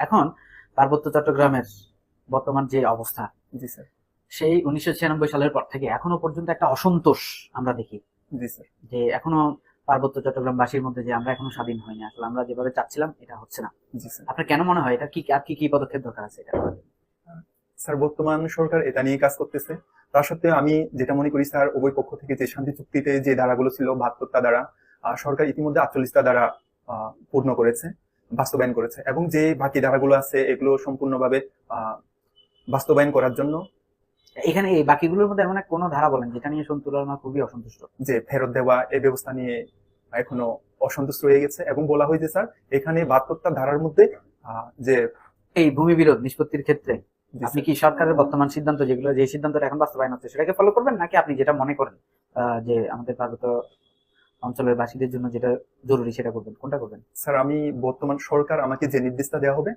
এখন পার্বত্য চট্টগ্রামের বর্তমান যে অবস্থা, জি স্যার। সেই 1996 সালের পর থেকে এখনো পর্যন্ত একটা অসন্তোষ আমরা দেখি জি স্যার। যে এখনো পার্বত্য চট্টগ্রামবাসীর মধ্যে যে আমরা এখনো স্বাধীন হইনি, আসলে আমরা যেভাবে চাচ্ছিলাম এটা হচ্ছে না। জি স্যার। আপনার কেন মনে হয় এটা কি, আর কি কি পদক্ষেপ দরকার আছে এটা? স্যার বর্তমান সরকার এটা নিয়ে কাজ করতেছে। তা সত্ত্বেও আমি যেটা মনে করি স্যার, উভয় পক্ষ থেকে যে শান্তি চুক্তিতে যে ধারাগুলো ছিল 72টা ধারা, সরকার ইতিমধ্যে 48টা ধারা পূর্ণ করেছে, বাস্তবায়ন করেছে, এবং যে বাকি ধারাগুলো আছে এগুলো সম্পূর্ণভাবে বাস্তবায়ন করার জন্য এখানে এই বাকিগুলোর মধ্যে এমন এক কোনো ধারা বলেন যেটা নিয়ে তুলনা খুবই অসন্তুষ্ট। যে ফেরত দেওয়া এই ব্যবস্থা নিয়ে এখনো অসন্তুষ্ট হয়ে গেছে, এবং বলা হয়েছে স্যার এখানে 72টা ধারার মধ্যে যে এই ভূমি বিরোধ নিষ্পত্তির ক্ষেত্রে জি আপনি স্যার। কি সরকারের বর্তমান সিদ্ধান্ত, যেগুলো যে সিদ্ধান্তটা এখন বাস্তবায়ন হচ্ছে, সেটাকে ফলো করবেন, নাকি আপনি যেটা মনে করেন যে আমাদের পার্বত্য অঞ্চলের বাসীদের জন্য যেটা জরুরি সেটা করবেন, কোনটা করবেন? স্যার আমি বর্তমান সরকার আমাকে যে নির্দেশটা দেওয়া হবে